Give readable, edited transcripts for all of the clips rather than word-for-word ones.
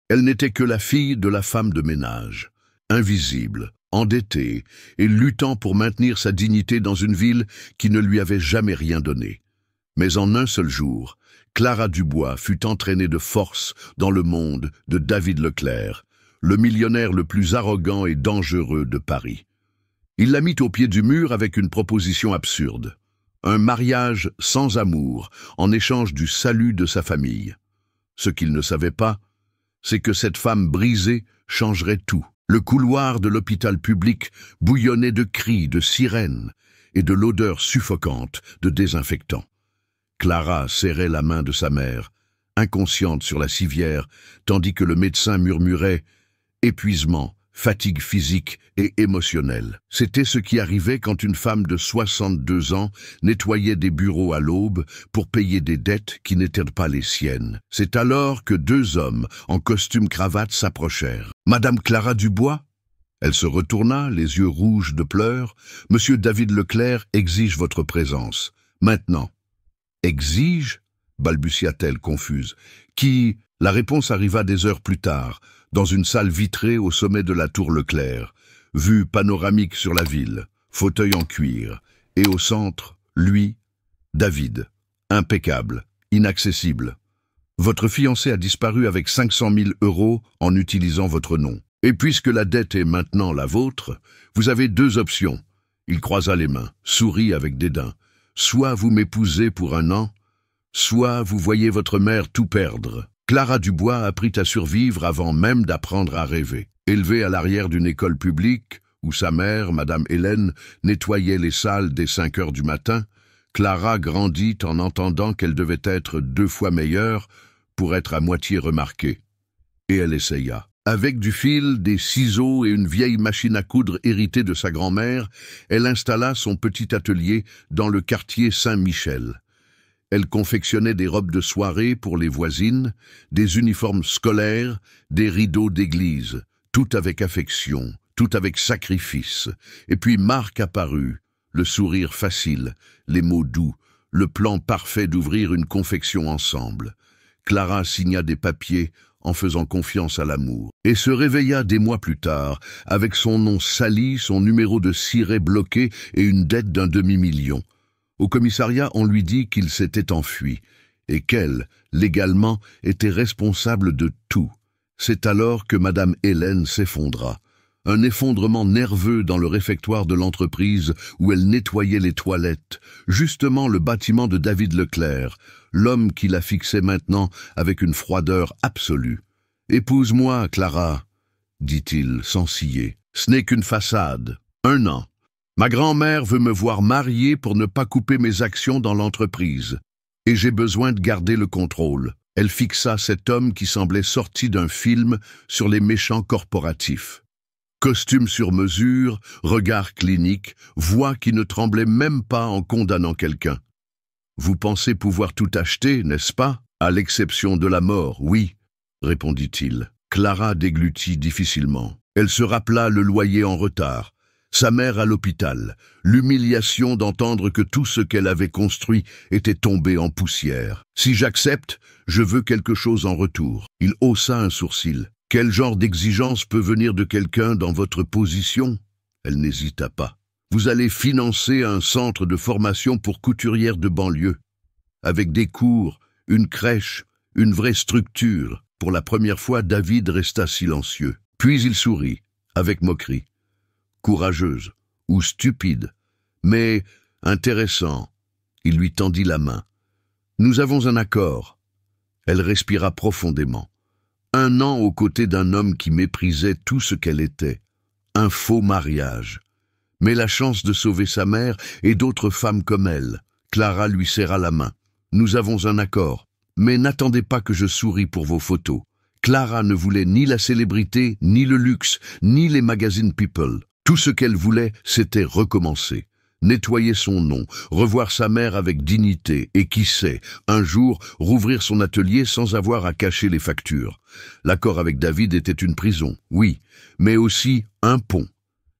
Elle n'était que la fille de la femme de ménage, invisible, endettée et luttant pour maintenir sa dignité dans une ville qui ne lui avait jamais rien donné. Mais en un seul jour, Clara Dubois fut entraînée de force dans le monde de David Leclerc, le millionnaire le plus arrogant et dangereux de Paris. Il la mit au pied du mur avec une proposition absurde. Un mariage sans amour, en échange du salut de sa famille. Ce qu'il ne savait pas, c'est que cette femme brisée changerait tout. Le couloir de l'hôpital public bouillonnait de cris, de sirènes et de l'odeur suffocante de désinfectants. Clara serrait la main de sa mère, inconsciente sur la civière, tandis que le médecin murmurait « épuisement ». Fatigue physique et émotionnelle. C'était ce qui arrivait quand une femme de 62 ans nettoyait des bureaux à l'aube pour payer des dettes qui n'étaient pas les siennes. C'est alors que deux hommes en costume-cravate s'approchèrent. « Madame Clara Dubois ?» Elle se retourna, les yeux rouges de pleurs. « Monsieur David Leclerc exige votre présence. Maintenant. »« Exige ?» balbutia-t-elle confuse. « Qui ?» La réponse arriva des heures plus tard, dans une salle vitrée au sommet de la tour Leclerc, vue panoramique sur la ville, fauteuil en cuir, et au centre, lui, David, impeccable, inaccessible. Votre fiancé a disparu avec 500 000 € en utilisant votre nom. Et puisque la dette est maintenant la vôtre, vous avez deux options. Il croisa les mains, sourit avec dédain. Soit vous m'épousez pour un an, soit vous voyez votre mère tout perdre. Clara Dubois apprit à survivre avant même d'apprendre à rêver. Élevée à l'arrière d'une école publique, où sa mère, Madame Hélène, nettoyait les salles dès 5 heures du matin, Clara grandit en entendant qu'elle devait être 2 fois meilleure pour être à moitié remarquée. Et elle essaya. Avec du fil, des ciseaux et une vieille machine à coudre héritée de sa grand-mère, elle installa son petit atelier dans le quartier Saint-Michel. Elle confectionnait des robes de soirée pour les voisines, des uniformes scolaires, des rideaux d'église, tout avec affection, tout avec sacrifice. Et puis Marc apparut, le sourire facile, les mots doux, le plan parfait d'ouvrir une confection ensemble. Clara signa des papiers en faisant confiance à l'amour, et se réveilla des mois plus tard, avec son nom sali, son numéro de siret bloqué et une dette d'1 demi-million. Au commissariat, on lui dit qu'il s'était enfui, et qu'elle, légalement, était responsable de tout. C'est alors que Madame Hélène s'effondra. Un effondrement nerveux dans le réfectoire de l'entreprise où elle nettoyait les toilettes, justement le bâtiment de David Leclerc, l'homme qui la fixait maintenant avec une froideur absolue. « Épouse-moi, Clara », dit-il sans ciller. « Ce n'est qu'une façade. 1 an. Ma grand-mère veut me voir mariée pour ne pas couper mes actions dans l'entreprise. Et j'ai besoin de garder le contrôle. » Elle fixa cet homme qui semblait sorti d'un film sur les méchants corporatifs. Costume sur mesure, regard clinique, voix qui ne tremblait même pas en condamnant quelqu'un. « Vous pensez pouvoir tout acheter, n'est-ce pas? À l'exception de la mort, oui, » répondit-il. Clara déglutit difficilement. Elle se rappela le loyer en retard, sa mère à l'hôpital, l'humiliation d'entendre que tout ce qu'elle avait construit était tombé en poussière. « Si j'accepte, je veux quelque chose en retour. » Il haussa un sourcil. « Quel genre d'exigence peut venir de quelqu'un dans votre position ?» Elle n'hésita pas. « Vous allez financer un centre de formation pour couturières de banlieue, avec des cours, une crèche, une vraie structure. » Pour la première fois, David resta silencieux. Puis il sourit, avec moquerie. Courageuse ou stupide, mais intéressant. Il lui tendit la main. « Nous avons un accord. » Elle respira profondément. 1 an aux côtés d'un homme qui méprisait tout ce qu'elle était. Un faux mariage. Mais la chance de sauver sa mère et d'autres femmes comme elle. Clara lui serra la main. « Nous avons un accord. Mais n'attendez pas que je sourie pour vos photos. » Clara ne voulait ni la célébrité, ni le luxe, ni les magazines People. Tout ce qu'elle voulait, c'était recommencer. Nettoyer son nom, revoir sa mère avec dignité et, qui sait, un jour, rouvrir son atelier sans avoir à cacher les factures. L'accord avec David était une prison, oui, mais aussi un pont.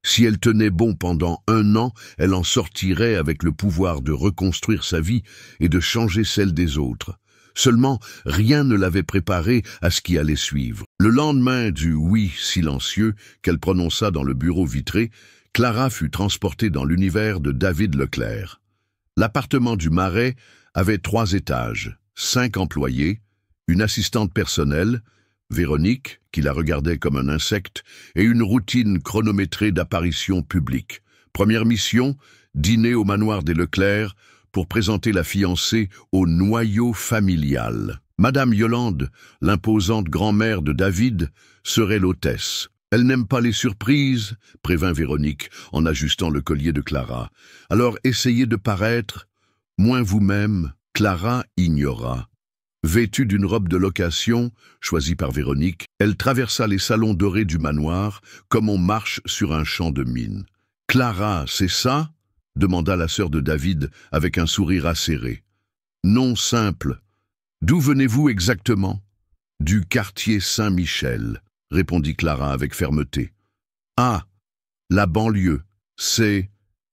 Si elle tenait bon pendant 1 an, elle en sortirait avec le pouvoir de reconstruire sa vie et de changer celle des autres. Seulement, rien ne l'avait préparée à ce qui allait suivre. Le lendemain du « oui » silencieux qu'elle prononça dans le bureau vitré, Clara fut transportée dans l'univers de David Leclerc. L'appartement du Marais avait 3 étages, 5 employés, une assistante personnelle, Véronique, qui la regardait comme un insecte, et une routine chronométrée d'apparitions publiques. Première mission, dîner au manoir des Leclerc pour présenter la fiancée au noyau familial. Madame Yolande, l'imposante grand-mère de David, serait l'hôtesse. Elle n'aime pas les surprises, prévint Véronique en ajustant le collier de Clara. Alors essayez de paraître moins vous-même. Clara ignora. Vêtue d'une robe de location, choisie par Véronique, elle traversa les salons dorés du manoir comme on marche sur un champ de mine. « Clara, c'est ça ?» demanda la sœur de David avec un sourire acéré. « Non simple. D'où venez-vous exactement ?»« Du quartier Saint-Michel, » répondit Clara avec fermeté. « Ah, la banlieue, c'est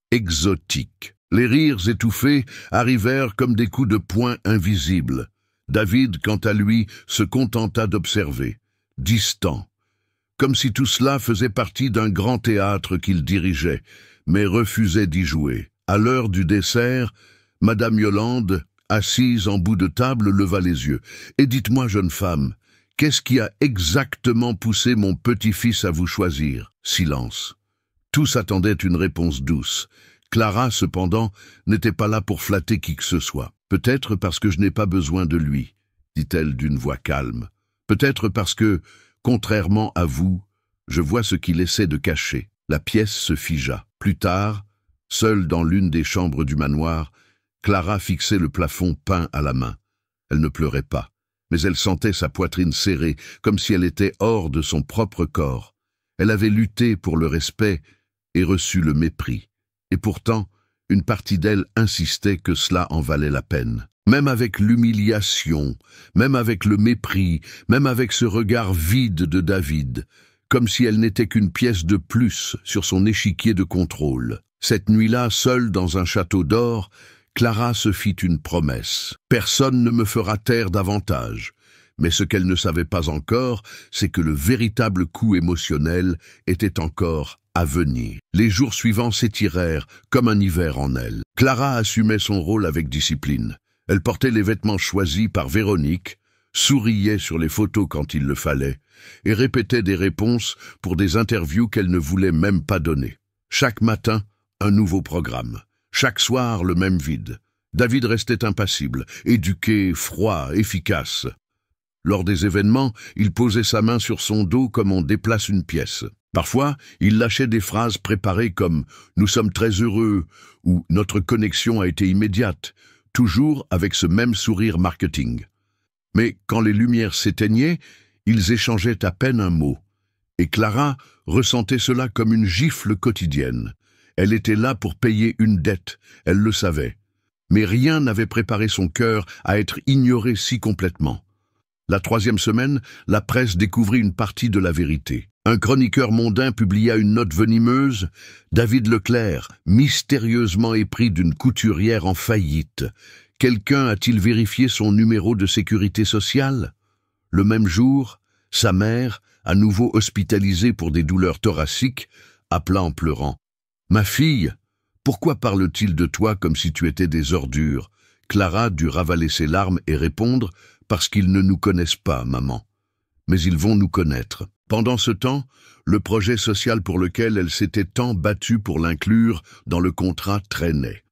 exotique. » Les rires étouffés arrivèrent comme des coups de poing invisibles. David, quant à lui, se contenta d'observer, distant, comme si tout cela faisait partie d'un grand théâtre qu'il dirigeait, mais refusait d'y jouer. À l'heure du dessert, Madame Yolande, assise en bout de table, leva les yeux. « Et dites-moi, jeune femme, qu'est-ce qui a exactement poussé mon petit-fils à vous choisir ?» Silence. Tous attendaient une réponse douce. Clara, cependant, n'était pas là pour flatter qui que ce soit. « Peut-être parce que je n'ai pas besoin de lui, » dit-elle d'une voix calme. « Peut-être parce que, contrairement à vous, je vois ce qu'il essaie de cacher. » La pièce se figea. Plus tard, seule dans l'une des chambres du manoir, Clara fixait le plafond peint à la main. Elle ne pleurait pas, mais elle sentait sa poitrine serrée, comme si elle était hors de son propre corps. Elle avait lutté pour le respect et reçu le mépris. Et pourtant, une partie d'elle insistait que cela en valait la peine. Même avec l'humiliation, même avec le mépris, même avec ce regard vide de David, comme si elle n'était qu'une pièce de plus sur son échiquier de contrôle. Cette nuit-là, seule dans un château d'or, Clara se fit une promesse. Personne ne me fera taire davantage. Mais ce qu'elle ne savait pas encore, c'est que le véritable coup émotionnel était encore à venir. Les jours suivants s'étirèrent comme un hiver en elle. Clara assumait son rôle avec discipline. Elle portait les vêtements choisis par Véronique, souriait sur les photos quand il le fallait, et répétait des réponses pour des interviews qu'elle ne voulait même pas donner. Chaque matin, un nouveau programme. Chaque soir, le même vide. David restait impassible, éduqué, froid, efficace. Lors des événements, il posait sa main sur son dos comme on déplace une pièce. Parfois, il lâchait des phrases préparées comme « Nous sommes très heureux » ou « Notre connexion a été immédiate », toujours avec ce même sourire marketing. Mais quand les lumières s'éteignaient, ils échangeaient à peine un mot. Et Clara ressentait cela comme une gifle quotidienne. Elle était là pour payer une dette, elle le savait. Mais rien n'avait préparé son cœur à être ignoré si complètement. La 3e semaine, la presse découvrit une partie de la vérité. Un chroniqueur mondain publia une note venimeuse. David Leclerc, mystérieusement épris d'une couturière en faillite. Quelqu'un a-t-il vérifié son numéro de sécurité sociale? Le même jour, sa mère, à nouveau hospitalisée pour des douleurs thoraciques, appela en pleurant. « Ma fille, pourquoi parle-t-il de toi comme si tu étais des ordures ?» Clara dut ravaler ses larmes et répondre « Parce qu'ils ne nous connaissent pas, maman. Mais ils vont nous connaître. » Pendant ce temps, le projet social pour lequel elle s'était tant battue pour l'inclure dans le contrat traînait.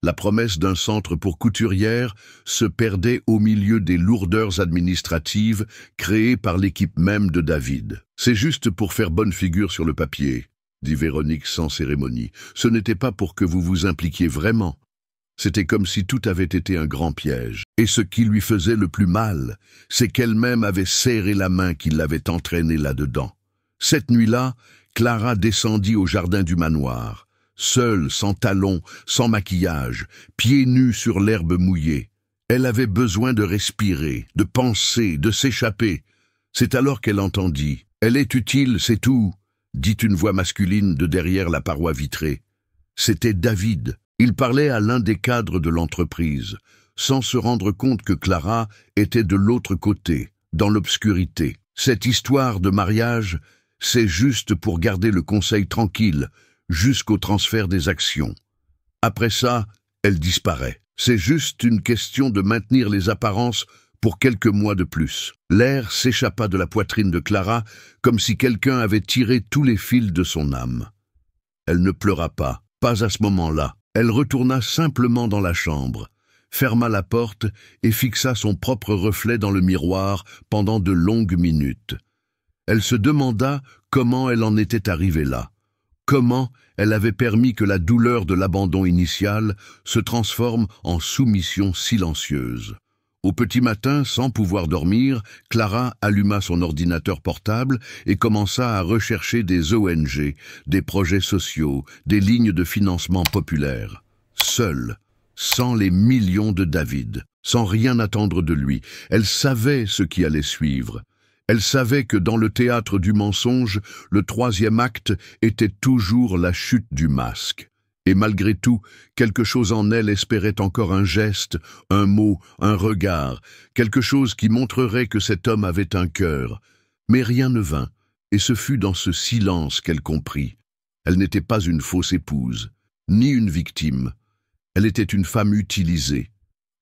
La promesse d'un centre pour couturières se perdait au milieu des lourdeurs administratives créées par l'équipe même de David. « C'est juste pour faire bonne figure sur le papier », dit Véronique sans cérémonie. « Ce n'était pas pour que vous vous impliquiez vraiment. » C'était comme si tout avait été un grand piège. Et ce qui lui faisait le plus mal, c'est qu'elle-même avait serré la main qui l'avait entraînée là-dedans. Cette nuit-là, Clara descendit au jardin du manoir, seule, sans talons, sans maquillage, pieds nus sur l'herbe mouillée. Elle avait besoin de respirer, de penser, de s'échapper. C'est alors qu'elle entendit « Elle est utile, c'est tout », dit une voix masculine de derrière la paroi vitrée. C'était David. Il parlait à l'un des cadres de l'entreprise, sans se rendre compte que Clara était de l'autre côté, dans l'obscurité. Cette histoire de mariage, c'est juste pour garder le conseil tranquille jusqu'au transfert des actions. Après ça, elle disparaît. C'est juste une question de maintenir les apparences pour quelques mois de plus. L'air s'échappa de la poitrine de Clara comme si quelqu'un avait tiré tous les fils de son âme. Elle ne pleura pas à ce moment-là. Elle retourna simplement dans la chambre, ferma la porte et fixa son propre reflet dans le miroir pendant de longues minutes. Elle se demanda comment elle en était arrivée là. Comment elle avait permis que la douleur de l'abandon initial se transforme en soumission silencieuse. Au petit matin, sans pouvoir dormir, Clara alluma son ordinateur portable et commença à rechercher des ONG, des projets sociaux, des lignes de financement populaires. Seule, sans les millions de David, sans rien attendre de lui, elle savait ce qui allait suivre. Elle savait que dans le théâtre du mensonge, le troisième acte était toujours la chute du masque. Et malgré tout, quelque chose en elle espérait encore un geste, un mot, un regard, quelque chose qui montrerait que cet homme avait un cœur. Mais rien ne vint, et ce fut dans ce silence qu'elle comprit. Elle n'était pas une fausse épouse, ni une victime. Elle était une femme utilisée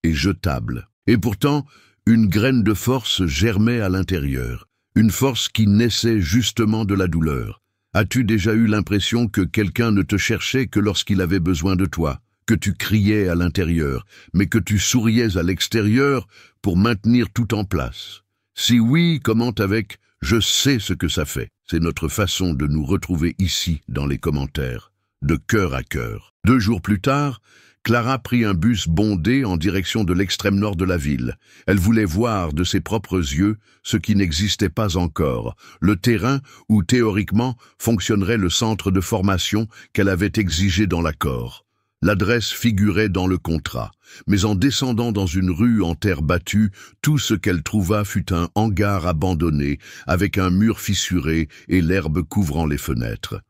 et jetable. Et pourtant, une graine de force germait à l'intérieur, une force qui naissait justement de la douleur. As-tu déjà eu l'impression que quelqu'un ne te cherchait que lorsqu'il avait besoin de toi, que tu criais à l'intérieur, mais que tu souriais à l'extérieur pour maintenir tout en place? Si oui, commente avec « Je sais ce que ça fait ». C'est notre façon de nous retrouver ici dans les commentaires, de cœur à cœur. 2 jours plus tard, Clara prit un bus bondé en direction de l'extrême nord de la ville. Elle voulait voir de ses propres yeux ce qui n'existait pas encore, le terrain où théoriquement fonctionnerait le centre de formation qu'elle avait exigé dans l'accord. L'adresse figurait dans le contrat, mais en descendant dans une rue en terre battue, tout ce qu'elle trouva fut un hangar abandonné, avec un mur fissuré et l'herbe couvrant les fenêtres.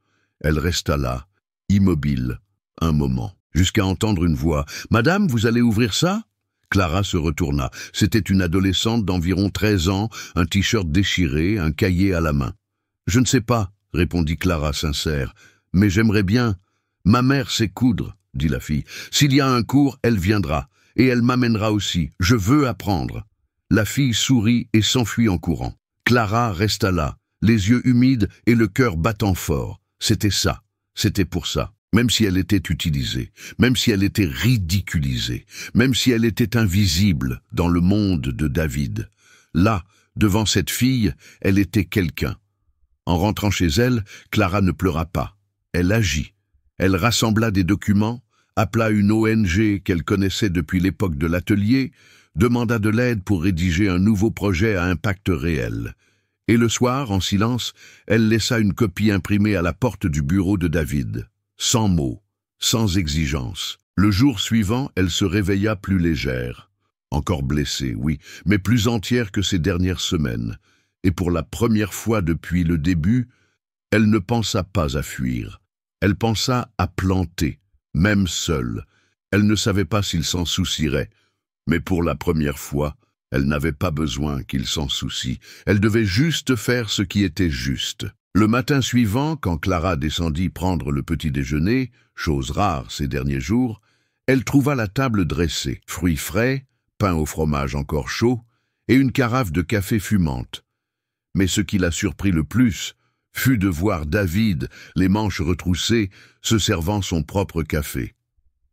Elle resta là, immobile, un moment, jusqu'à entendre une voix. « Madame, vous allez ouvrir ça ?» Clara se retourna. C'était une adolescente d'environ 13 ans, un t-shirt déchiré, un cahier à la main. « Je ne sais pas, » répondit Clara sincère, « mais j'aimerais bien. Ma mère sait coudre, » dit la fille. « S'il y a un cours, elle viendra, et elle m'amènera aussi. Je veux apprendre. » La fille sourit et s'enfuit en courant. Clara resta là, les yeux humides et le cœur battant fort. C'était ça, c'était pour ça. Même si elle était utilisée, même si elle était ridiculisée, même si elle était invisible dans le monde de David. Là, devant cette fille, elle était quelqu'un. En rentrant chez elle, Clara ne pleura pas. Elle agit. Elle rassembla des documents, appela une ONG qu'elle connaissait depuis l'époque de l'atelier, demanda de l'aide pour rédiger un nouveau projet à impact réel. Et le soir, en silence, elle laissa une copie imprimée à la porte du bureau de David. Sans mots, sans exigence. Le jour suivant, elle se réveilla plus légère. Encore blessée, oui, mais plus entière que ces dernières semaines. Et pour la première fois depuis le début, elle ne pensa pas à fuir. Elle pensa à planter, même seule. Elle ne savait pas s'il s'en soucierait. Mais pour la première fois, elle n'avait pas besoin qu'il s'en soucie. Elle devait juste faire ce qui était juste. Le matin suivant, quand Clara descendit prendre le petit déjeuner, chose rare ces derniers jours, elle trouva la table dressée, fruits frais, pain au fromage encore chaud et une carafe de café fumante. Mais ce qui la surprit le plus fut de voir David, les manches retroussées, se servant son propre café.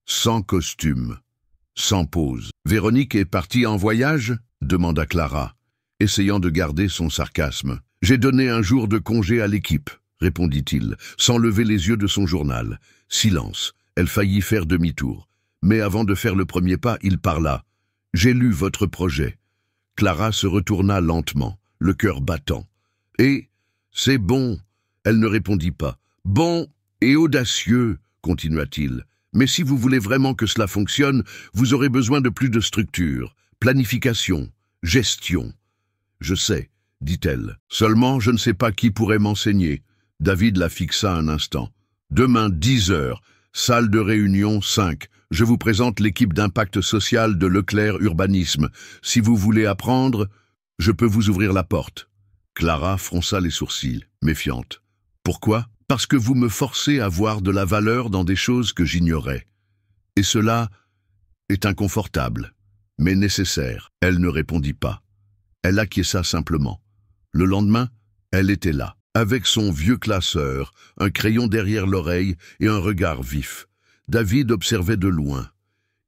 Sans costume, sans pose. « Véronique est partie en voyage ?» demanda Clara, essayant de garder son sarcasme. « J'ai donné un jour de congé à l'équipe, » répondit-il, sans lever les yeux de son journal. Silence. Elle faillit faire demi-tour. Mais avant de faire le premier pas, il parla. « J'ai lu votre projet. » Clara se retourna lentement, le cœur battant. « Et c'est bon. » Elle ne répondit pas. « Bon et audacieux, » continua-t-il. « Mais si vous voulez vraiment que cela fonctionne, vous aurez besoin de plus de structure, planification, gestion. » « Je sais, » dit-elle. « Seulement, je ne sais pas qui pourrait m'enseigner. » David la fixa un instant. « Demain, 10 heures, salle de réunion 5. Je vous présente l'équipe d'impact social de Leclerc Urbanisme. Si vous voulez apprendre, je peux vous ouvrir la porte. » Clara fronça les sourcils, méfiante. Pourquoi? Parce que vous me forcez à voir de la valeur dans des choses que j'ignorais. Et cela est inconfortable, mais nécessaire. Elle ne répondit pas. Elle acquiesça simplement. Le lendemain, elle était là, avec son vieux classeur, un crayon derrière l'oreille et un regard vif. David observait de loin.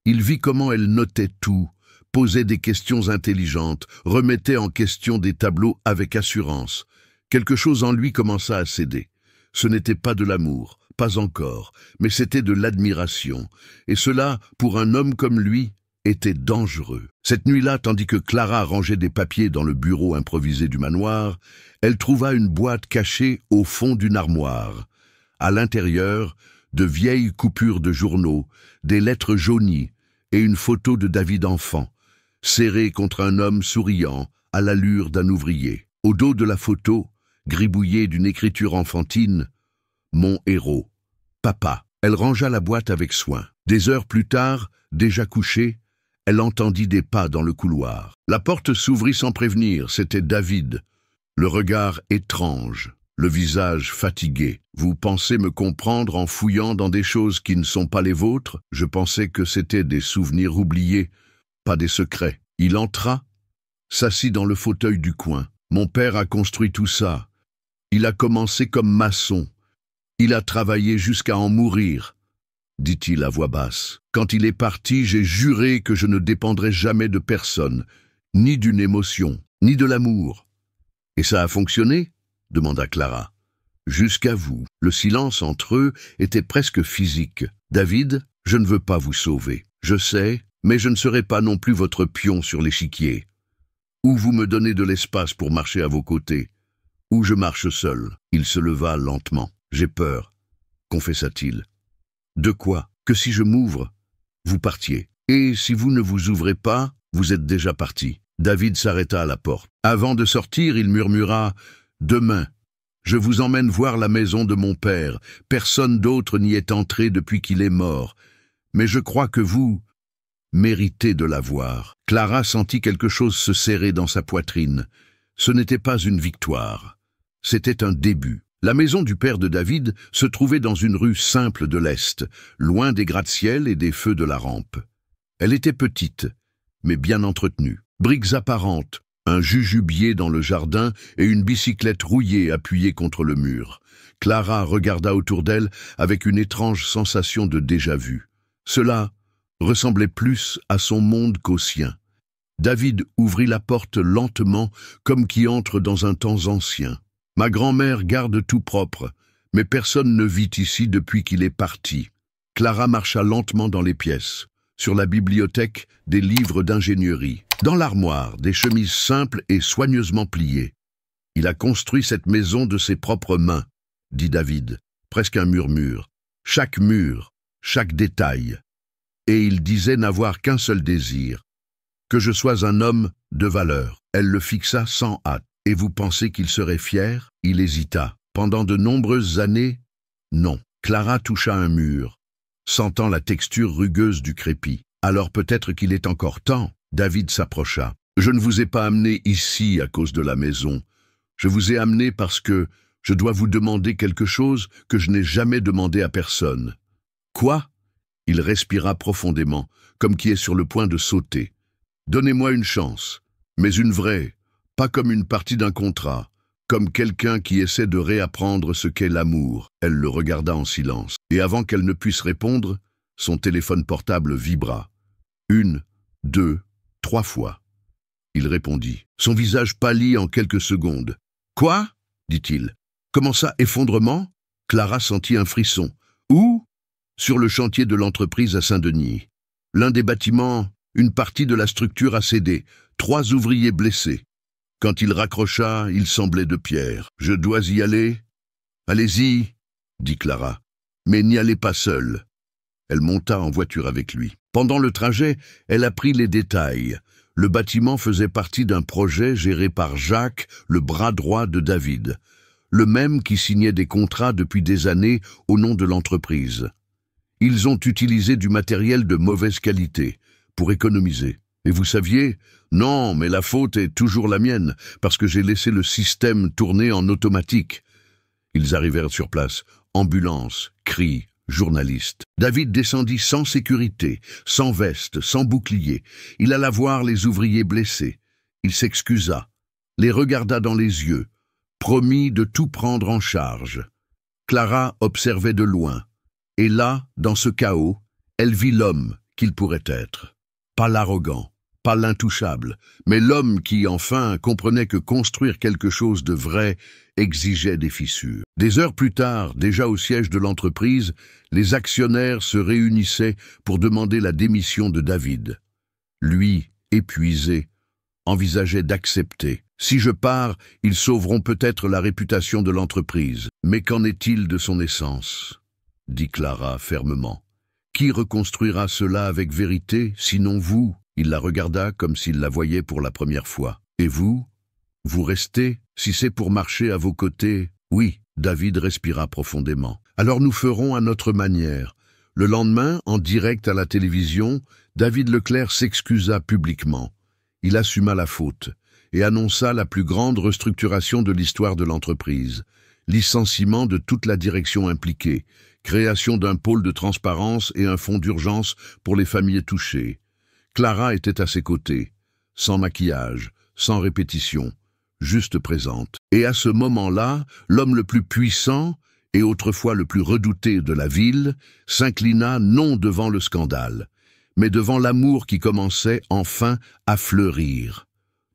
Il vit comment elle notait tout, posait des questions intelligentes, remettait en question des tableaux avec assurance. Quelque chose en lui commença à céder. Ce n'était pas de l'amour, pas encore, mais c'était de l'admiration. Et cela, pour un homme comme lui, était dangereux. Cette nuit-là, tandis que Clara rangeait des papiers dans le bureau improvisé du manoir, elle trouva une boîte cachée au fond d'une armoire. À l'intérieur, de vieilles coupures de journaux, des lettres jaunies et une photo de David enfant, serré contre un homme souriant, à l'allure d'un ouvrier. Au dos de la photo, gribouillé d'une écriture enfantine, « Mon héros, papa ». Elle rangea la boîte avec soin. Des heures plus tard, déjà couchée, elle entendit des pas dans le couloir. La porte s'ouvrit sans prévenir, c'était David. Le regard étrange, le visage fatigué. « Vous pensez me comprendre en fouillant dans des choses qui ne sont pas les vôtres? Je pensais que c'était des souvenirs oubliés, pas des secrets. » Il entra, s'assit dans le fauteuil du coin. « Mon père a construit tout ça. Il a commencé comme maçon. Il a travaillé jusqu'à en mourir, dit-il à voix basse. Quand il est parti, j'ai juré que je ne dépendrais jamais de personne, ni d'une émotion, ni de l'amour. Et ça a fonctionné? Demanda Clara. Jusqu'à vous. Le silence entre eux était presque physique. David, je ne veux pas vous sauver. Je sais, mais je ne serai pas non plus votre pion sur l'échiquier. Ou vous me donnez de l'espace pour marcher à vos côtés, ou je marche seul. Il se leva lentement. J'ai peur, confessa-t-il. De quoi? Que si je m'ouvre, vous partiez. Et si vous ne vous ouvrez pas, vous êtes déjà parti. David s'arrêta à la porte. Avant de sortir, il murmura « Demain, je vous emmène voir la maison de mon père. Personne d'autre n'y est entré depuis qu'il est mort. Mais je crois que vous méritez de la voir. » Clara sentit quelque chose se serrer dans sa poitrine. Ce n'était pas une victoire. C'était un début. La maison du père de David se trouvait dans une rue simple de l'Est, loin des gratte-ciel et des feux de la rampe. Elle était petite, mais bien entretenue. Briques apparentes, un jujubier dans le jardin et une bicyclette rouillée appuyée contre le mur. Clara regarda autour d'elle avec une étrange sensation de déjà-vu. Cela ressemblait plus à son monde qu'au sien. David ouvrit la porte lentement, comme qui entre dans un temps ancien. « Ma grand-mère garde tout propre, mais personne ne vit ici depuis qu'il est parti. » Clara marcha lentement dans les pièces. Sur la bibliothèque, des livres d'ingénierie. Dans l'armoire, des chemises simples et soigneusement pliées. « Il a construit cette maison de ses propres mains, » dit David, presque un murmure. « Chaque mur, chaque détail. » Et il disait n'avoir qu'un seul désir. « Que je sois un homme de valeur. » Elle le fixa sans hâte. « Et vous pensez qu'il serait fier ?» Il hésita. Pendant de nombreuses années, non. Clara toucha un mur, sentant la texture rugueuse du crépi. Alors peut-être qu'il est encore temps. David s'approcha. « Je ne vous ai pas amené ici à cause de la maison. Je vous ai amené parce que je dois vous demander quelque chose que je n'ai jamais demandé à personne. »« Quoi ?» Il respira profondément, comme qui est sur le point de sauter. « Donnez-moi une chance, mais une vraie. Pas comme une partie d'un contrat, comme quelqu'un qui essaie de réapprendre ce qu'est l'amour. » Elle le regarda en silence, et avant qu'elle ne puisse répondre, son téléphone portable vibra. 1, 2, 3 fois. Il répondit. Son visage pâlit en quelques secondes. « Quoi ?» dit-il. « Comment ça, effondrement ?» Clara sentit un frisson. « Où ?» Sur le chantier de l'entreprise à Saint-Denis. L'un des bâtiments, une partie de la structure a cédé. 3 ouvriers blessés. Quand il raccrocha, il semblait de pierre. « Je dois y aller ?»« Allez-y, » dit Clara. « Mais n'y allez pas seule. » Elle monta en voiture avec lui. Pendant le trajet, elle apprit les détails. Le bâtiment faisait partie d'un projet géré par Jacques, le bras droit de David, le même qui signait des contrats depuis des années au nom de l'entreprise. Ils ont utilisé du matériel de mauvaise qualité pour économiser. Et vous saviez, Non, mais la faute est toujours la mienne, parce que j'ai laissé le système tourner en automatique. Ils arrivèrent sur place. Ambulance, cris, journalistes. David descendit sans sécurité, sans veste, sans bouclier. Il alla voir les ouvriers blessés. Il s'excusa, les regarda dans les yeux, promit de tout prendre en charge. Clara observait de loin. Et là, dans ce chaos, elle vit l'homme qu'il pourrait être. Pas l'arrogant, pas l'intouchable, mais l'homme qui, enfin, comprenait que construire quelque chose de vrai exigeait des fissures. Des heures plus tard, déjà au siège de l'entreprise, les actionnaires se réunissaient pour demander la démission de David. Lui, épuisé, envisageait d'accepter. Si je pars, ils sauveront peut-être la réputation de l'entreprise. Mais qu'en est-il de son essence? Dit Clara fermement. Qui reconstruira cela avec vérité, sinon vous? Il la regarda comme s'il la voyait pour la première fois. Et vous? Vous restez? Si c'est pour marcher à vos côtés? Oui, David respira profondément. Alors nous ferons à notre manière. Le lendemain, en direct à la télévision, David Leclerc s'excusa publiquement. Il assuma la faute et annonça la plus grande restructuration de l'histoire de l'entreprise. Licenciement de toute la direction impliquée, création d'un pôle de transparence et un fonds d'urgence pour les familles touchées. Clara était à ses côtés, sans maquillage, sans répétition, juste présente. Et à ce moment-là, l'homme le plus puissant et autrefois le plus redouté de la ville s'inclina non devant le scandale, mais devant l'amour qui commençait enfin à fleurir.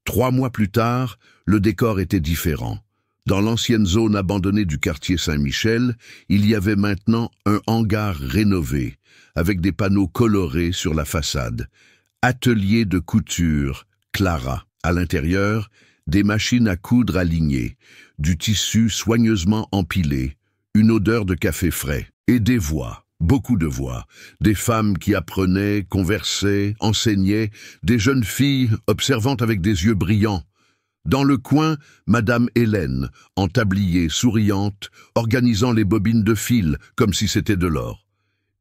3 mois plus tard, le décor était différent. Dans l'ancienne zone abandonnée du quartier Saint-Michel, il y avait maintenant un hangar rénové, avec des panneaux colorés sur la façade. Atelier de couture, Clara. À l'intérieur, des machines à coudre alignées, du tissu soigneusement empilé, une odeur de café frais, et des voix. Beaucoup de voix, des femmes qui apprenaient, conversaient, enseignaient, des jeunes filles observant avec des yeux brillants. Dans le coin, Madame Hélène, en tablier, souriante, organisant les bobines de fil comme si c'était de l'or.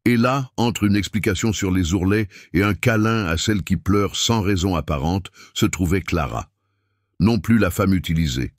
Et là, entre une explication sur les ourlets et un câlin à celle qui pleure sans raison apparente, se trouvait Clara. Non plus la femme utilisée,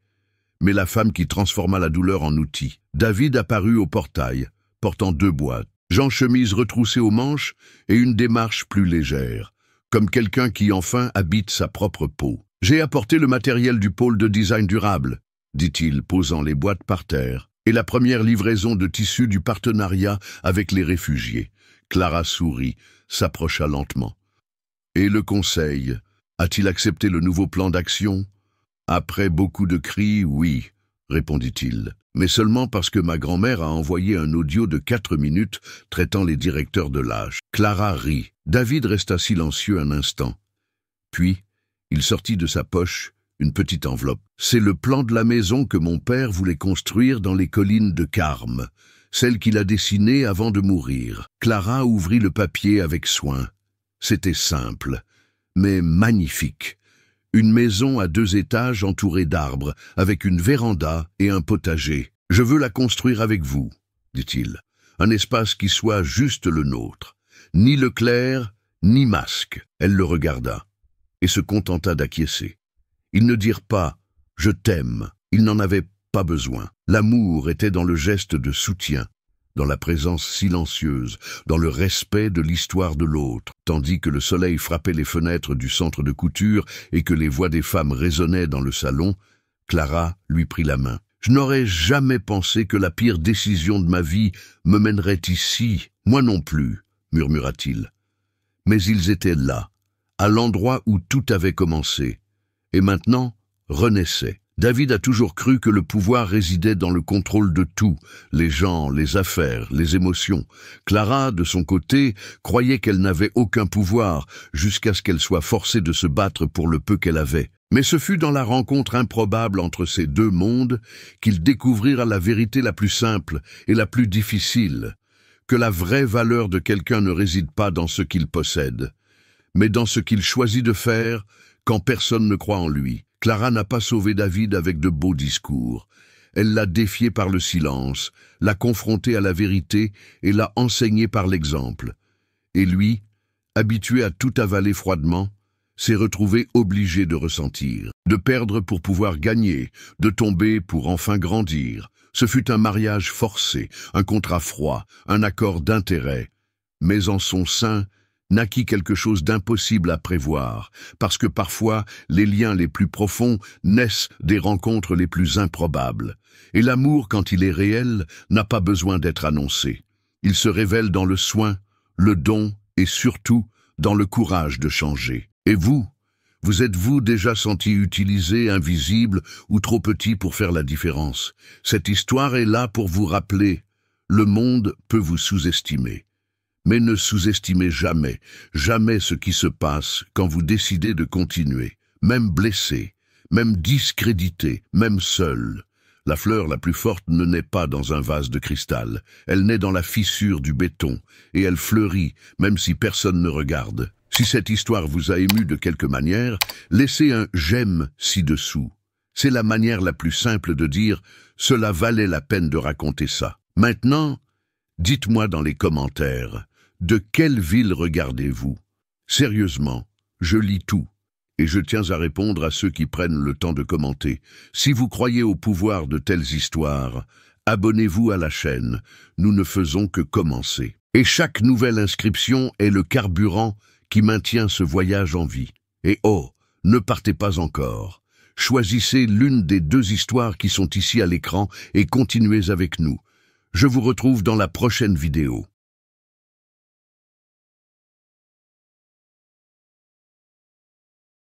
mais la femme qui transforma la douleur en outil. David apparut au portail, portant 2 boîtes. Jean-chemise retroussée aux manches et une démarche plus légère, comme quelqu'un qui enfin habite sa propre peau. « J'ai apporté le matériel du pôle de design durable », dit-il, posant les boîtes par terre, et la première livraison de tissus du partenariat avec les réfugiés. Clara sourit, s'approcha lentement. « Et le conseil, a-t-il accepté le nouveau plan d'action ?»« Après beaucoup de cris, oui, » répondit-il. Mais seulement parce que ma grand-mère a envoyé un audio de 4 minutes traitant les directeurs de l'âge. Clara rit. David resta silencieux un instant. Puis, il sortit de sa poche une petite enveloppe. C'est le plan de la maison que mon père voulait construire dans les collines de Carme, celle qu'il a dessinée avant de mourir. Clara ouvrit le papier avec soin. C'était simple, mais magnifique. Une maison à 2 étages entourée d'arbres, avec une véranda et un potager. « Je veux la construire avec vous, » dit-il. « Un espace qui soit juste le nôtre. Ni Leclerc, ni Masque. » Elle le regarda et se contenta d'acquiescer. Ils ne dirent pas « je t'aime ». Ils n'en avaient pas besoin. L'amour était dans le geste de soutien, dans la présence silencieuse, dans le respect de l'histoire de l'autre, tandis que le soleil frappait les fenêtres du centre de couture et que les voix des femmes résonnaient dans le salon. Clara lui prit la main. « Je n'aurais jamais pensé que la pire décision de ma vie me mènerait ici. Moi non plus, » murmura-t-il. Mais ils étaient là, à l'endroit où tout avait commencé, et maintenant renaissait. David a toujours cru que le pouvoir résidait dans le contrôle de tout, les gens, les affaires, les émotions. Clara, de son côté, croyait qu'elle n'avait aucun pouvoir, jusqu'à ce qu'elle soit forcée de se battre pour le peu qu'elle avait. Mais ce fut dans la rencontre improbable entre ces 2 mondes qu'ils découvrirent la vérité la plus simple et la plus difficile, que la vraie valeur de quelqu'un ne réside pas dans ce qu'il possède, mais dans ce qu'il choisit de faire quand personne ne croit en lui. Clara n'a pas sauvé David avec de beaux discours. Elle l'a défié par le silence, l'a confronté à la vérité et l'a enseigné par l'exemple. Et lui, habitué à tout avaler froidement, s'est retrouvé obligé de ressentir, de perdre pour pouvoir gagner, de tomber pour enfin grandir. Ce fut un mariage forcé, un contrat froid, un accord d'intérêt. Mais en son sein naquit quelque chose d'impossible à prévoir, parce que parfois les liens les plus profonds naissent des rencontres les plus improbables. Et l'amour, quand il est réel, n'a pas besoin d'être annoncé. Il se révèle dans le soin, le don et surtout dans le courage de changer. Et vous êtes-vous déjà senti utilisé, invisible ou trop petit pour faire la différence? Cette histoire est là pour vous rappeler, le monde peut vous sous-estimer. Mais ne sous-estimez jamais, jamais ce qui se passe quand vous décidez de continuer, même blessé, même discrédité, même seul. La fleur la plus forte ne naît pas dans un vase de cristal, elle naît dans la fissure du béton, et elle fleurit, même si personne ne regarde. Si cette histoire vous a ému de quelque manière, laissez un « j'aime » ci-dessous. C'est la manière la plus simple de dire « cela valait la peine de raconter ça ». Maintenant, dites-moi dans les commentaires, de quelle ville regardez-vous? Sérieusement, je lis tout. Et je tiens à répondre à ceux qui prennent le temps de commenter. Si vous croyez au pouvoir de telles histoires, abonnez-vous à la chaîne. Nous ne faisons que commencer. Et chaque nouvelle inscription est le carburant qui maintient ce voyage en vie. Et oh, ne partez pas encore. Choisissez l'une des 2 histoires qui sont ici à l'écran et continuez avec nous. Je vous retrouve dans la prochaine vidéo.